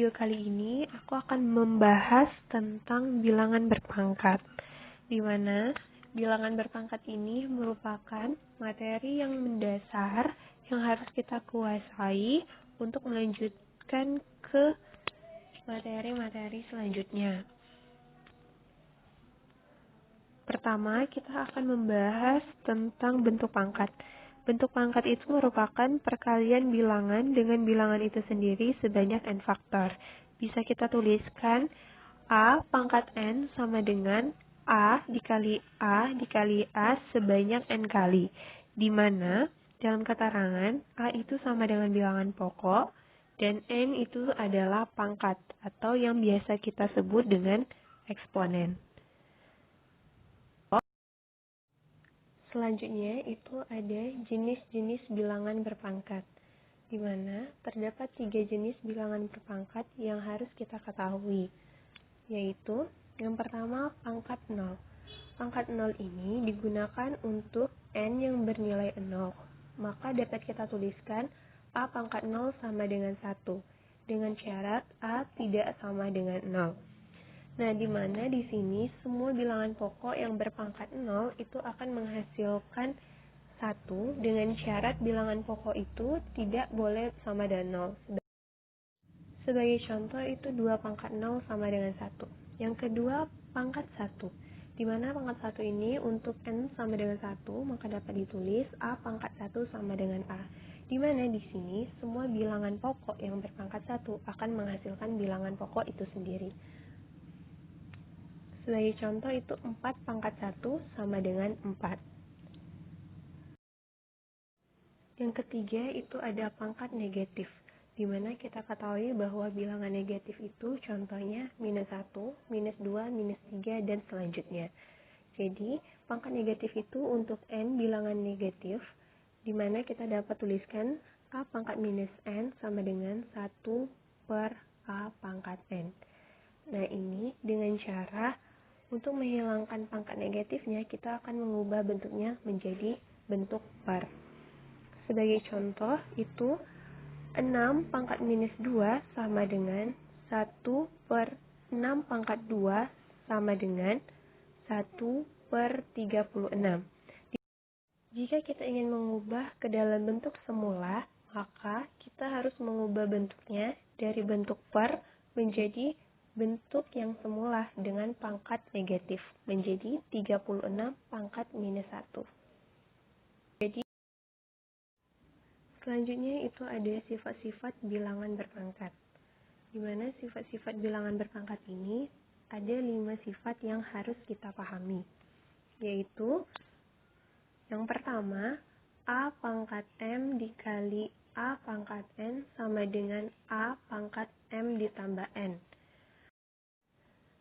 video kali ini aku akan membahas tentang bilangan berpangkat, di mana bilangan berpangkat ini merupakan materi yang mendasar yang harus kita kuasai untuk melanjutkan ke materi-materi selanjutnya. Pertama, kita akan membahas tentang bentuk pangkat. Bentuk pangkat itu merupakan perkalian bilangan dengan bilangan itu sendiri sebanyak n faktor. Bisa kita tuliskan A pangkat n sama dengan A dikali A sebanyak n kali. Di mana dalam keterangan A itu sama dengan bilangan pokok dan n itu adalah pangkat atau yang biasa kita sebut dengan eksponen. Selanjutnya itu ada jenis-jenis bilangan berpangkat, di mana terdapat 3 jenis bilangan berpangkat yang harus kita ketahui, yaitu yang pertama pangkat 0. Pangkat 0 ini digunakan untuk n yang bernilai 0, maka dapat kita tuliskan A pangkat 0 sama dengan 1, dengan syarat A tidak sama dengan 0. Nah, di mana di sini semua bilangan pokok yang berpangkat 0 itu akan menghasilkan 1 dengan syarat bilangan pokok itu tidak boleh sama dengan 0. Sebagai contoh itu 2 pangkat 0 sama dengan 1. Yang kedua, pangkat 1. Di mana pangkat 1 ini untuk n sama dengan 1, maka dapat ditulis A pangkat 1 sama dengan A. Di mana di sini semua bilangan pokok yang berpangkat 1 akan menghasilkan bilangan pokok itu sendiri. Sebagai contoh itu 4 pangkat 1 sama dengan 4. Yang ketiga itu ada pangkat negatif, di mana kita ketahui bahwa bilangan negatif itu contohnya minus 1, minus 2, minus 3, dan selanjutnya. Jadi, pangkat negatif itu untuk n bilangan negatif, di mana kita dapat tuliskan A pangkat minus n sama dengan 1 per A pangkat n. Nah, ini dengan cara untuk menghilangkan pangkat negatifnya, kita akan mengubah bentuknya menjadi bentuk per. Sebagai contoh, itu 6 pangkat minus 2 sama dengan 1 per 6 pangkat 2 sama dengan 1 per 36. Jika kita ingin mengubah ke dalam bentuk semula, maka kita harus mengubah bentuknya dari bentuk per menjadi bentuk yang semula dengan pangkat negatif menjadi 36 pangkat minus 1. Jadi, selanjutnya itu ada sifat-sifat bilangan berpangkat. Di mana sifat-sifat bilangan berpangkat ini ada 5 sifat yang harus kita pahami. Yaitu, yang pertama, A pangkat M dikali A pangkat N sama dengan A pangkat M ditambah N.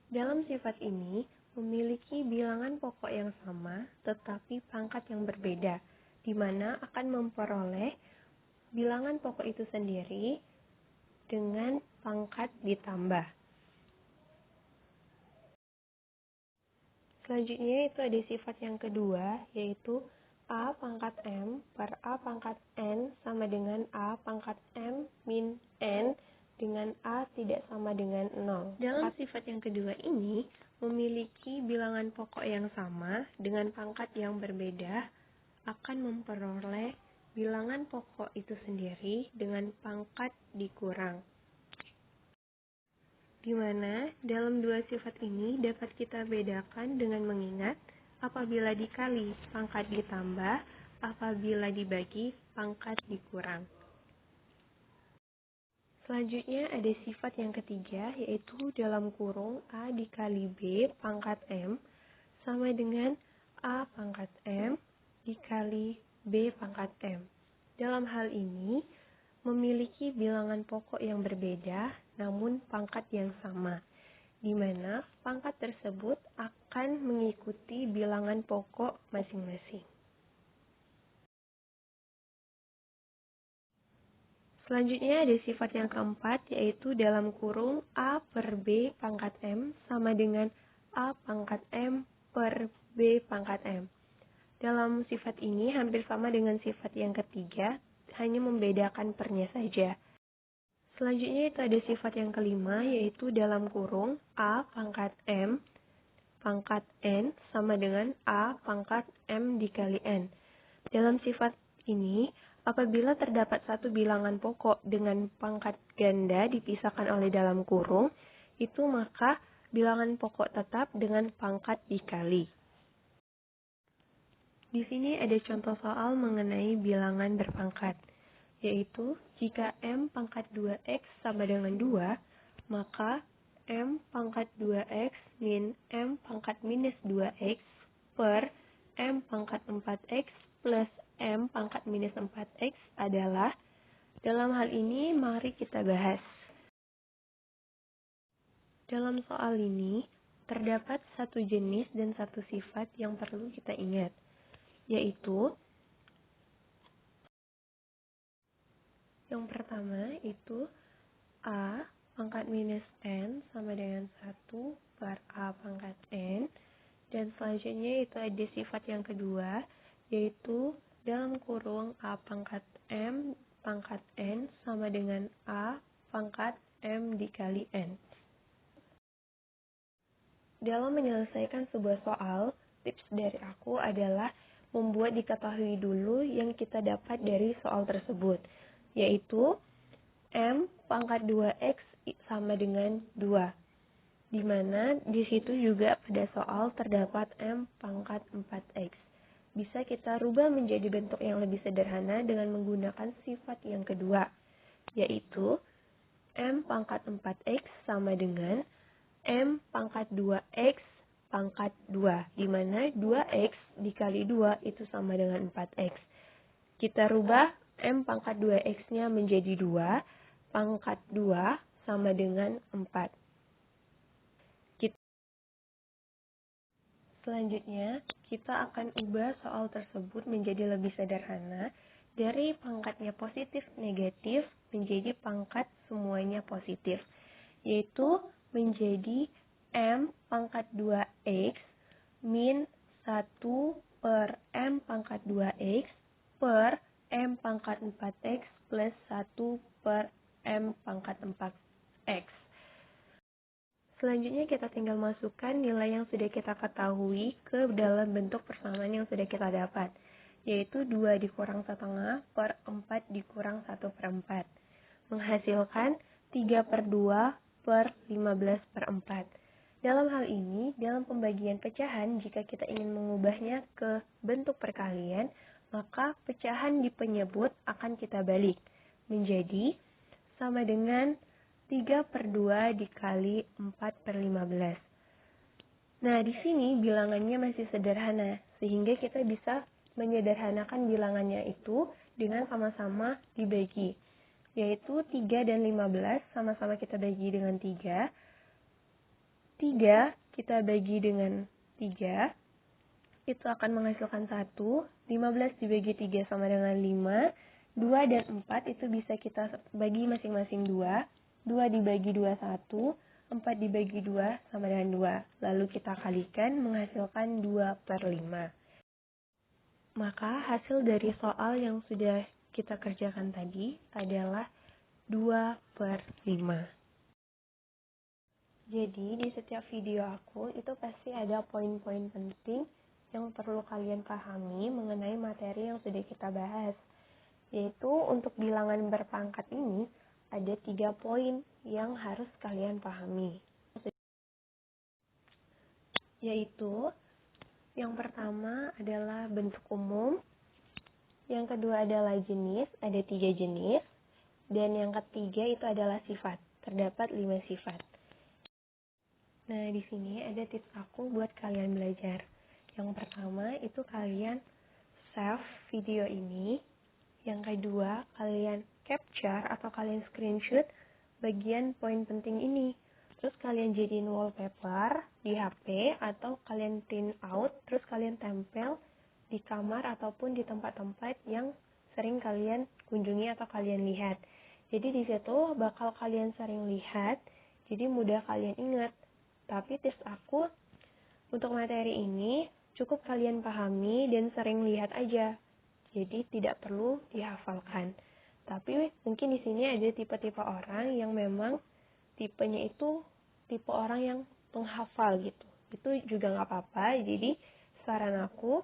Dalam sifat ini, memiliki bilangan pokok yang sama, tetapi pangkat yang berbeda, di mana akan memperoleh bilangan pokok itu sendiri dengan pangkat ditambah. Selanjutnya itu ada sifat yang kedua, yaitu A pangkat M per A pangkat N sama dengan A pangkat M min N dengan A tidak sama dengan 0. Dalam sifat yang kedua ini, memiliki bilangan pokok yang sama dengan pangkat yang berbeda, akan memperoleh bilangan pokok itu sendiri dengan pangkat dikurang. Di mana dalam dua sifat ini dapat kita bedakan dengan mengingat apabila dikali pangkat ditambah, apabila dibagi pangkat dikurang. Selanjutnya ada sifat yang ketiga, yaitu dalam kurung A dikali B pangkat M sama dengan A pangkat M dikali B pangkat M. Dalam hal ini, memiliki bilangan pokok yang berbeda, namun pangkat yang sama, di mana pangkat tersebut akan mengikuti bilangan pokok masing-masing. Selanjutnya ada sifat yang keempat, yaitu dalam kurung A per B pangkat M sama dengan A pangkat M per B pangkat M. Dalam sifat ini hampir sama dengan sifat yang ketiga, hanya membedakan pernya saja. Selanjutnya itu ada sifat yang kelima, yaitu dalam kurung A pangkat M pangkat N sama dengan A pangkat M dikali N. Dalam sifat ini, apabila terdapat satu bilangan pokok dengan pangkat ganda dipisahkan oleh dalam kurung, itu maka bilangan pokok tetap dengan pangkat dikali. Di sini ada contoh soal mengenai bilangan berpangkat, yaitu jika M pangkat 2X sama dengan 2, maka M pangkat 2X min M pangkat minus 2X per M pangkat 4X plus M pangkat minus 4X adalah, dalam hal ini mari kita bahas. Dalam soal ini, terdapat satu jenis dan satu sifat yang perlu kita ingat, yaitu yang pertama itu A pangkat minus N sama dengan 1 per A pangkat N. Dan selanjutnya itu ada sifat yang kedua, yaitu dalam kurung A pangkat M pangkat N sama dengan A pangkat M dikali N. Dalam menyelesaikan sebuah soal, tips dari aku adalah membuat diketahui dulu yang kita dapat dari soal tersebut, yaitu M pangkat 2X sama dengan 2. Di mana di situ juga pada soal terdapat M pangkat 4X. Bisa kita rubah menjadi bentuk yang lebih sederhana dengan menggunakan sifat yang kedua, yaitu M pangkat 4X sama dengan M pangkat 2X pangkat 2, di mana 2X dikali 2 itu sama dengan 4X. Kita rubah M pangkat 2X-nya menjadi 2, pangkat 2 sama dengan 4. Selanjutnya, kita akan ubah soal tersebut menjadi lebih sederhana dari pangkatnya positif negatif menjadi pangkat semuanya positif, yaitu menjadi M pangkat 2X min 1 per M pangkat 2X per M pangkat 4X plus 1 per M pangkat 4X. Selanjutnya kita tinggal masukkan nilai yang sudah kita ketahui ke dalam bentuk persamaan yang sudah kita dapat, yaitu 2 dikurang 1/2 per 4 dikurang 1 per 4, menghasilkan 3 per 2 per 15 per 4. Dalam hal ini, dalam pembagian pecahan, jika kita ingin mengubahnya ke bentuk perkalian, maka pecahan di penyebut akan kita balik menjadi sama dengan 3 per 2 dikali 4 per 15. Nah, di sini bilangannya masih sederhana, sehingga kita bisa menyederhanakan bilangannya itu dengan sama-sama dibagi, yaitu 3 dan 15 sama-sama kita bagi dengan 3. 3 kita bagi dengan 3, itu akan menghasilkan 1. 15 dibagi 3 sama dengan 5. 2 dan 4 itu bisa kita bagi masing-masing 2. 2 dibagi 2, 1. 4 dibagi 2 sama dengan 2. Lalu kita kalikan menghasilkan 2 per 5. Maka hasil dari soal yang sudah kita kerjakan tadi adalah 2 per 5. Jadi di setiap video aku itu pasti ada poin-poin penting yang perlu kalian pahami mengenai materi yang sudah kita bahas. Yaitu untuk bilangan berpangkat ini ada 3 poin yang harus kalian pahami. Yaitu yang pertama adalah bentuk umum, yang kedua adalah jenis, ada 3 jenis, dan yang ketiga itu adalah sifat, terdapat 5 sifat. Nah, di sini ada tips aku buat kalian belajar. Yang pertama itu kalian save video ini. Yang kedua, kalian capture atau kalian screenshot bagian poin penting ini. Terus kalian jadiin wallpaper di HP atau kalian print out, terus kalian tempel di kamar ataupun di tempat-tempat yang sering kalian kunjungi atau kalian lihat. Jadi di situ bakal kalian sering lihat, jadi mudah kalian ingat. Tapi tips aku untuk materi ini cukup kalian pahami dan sering lihat aja. Jadi tidak perlu dihafalkan. Tapi mungkin di sini ada tipe-tipe orang yang memang tipenya itu tipe orang yang penghafal gitu. Itu juga nggak apa-apa. Jadi saran aku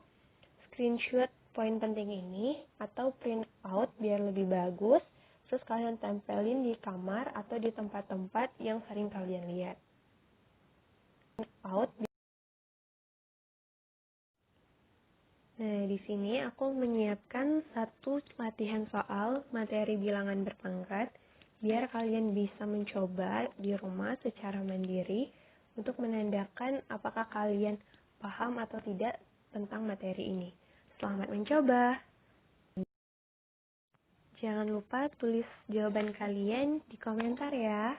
screenshot poin penting ini atau print out biar lebih bagus. Terus kalian tempelin di kamar atau di tempat-tempat yang sering kalian lihat. Print out. Nah, di sini aku menyiapkan satu latihan soal materi bilangan berpangkat biar kalian bisa mencoba di rumah secara mandiri untuk menandakan apakah kalian paham atau tidak tentang materi ini. Selamat mencoba. Jangan lupa tulis jawaban kalian di komentar ya.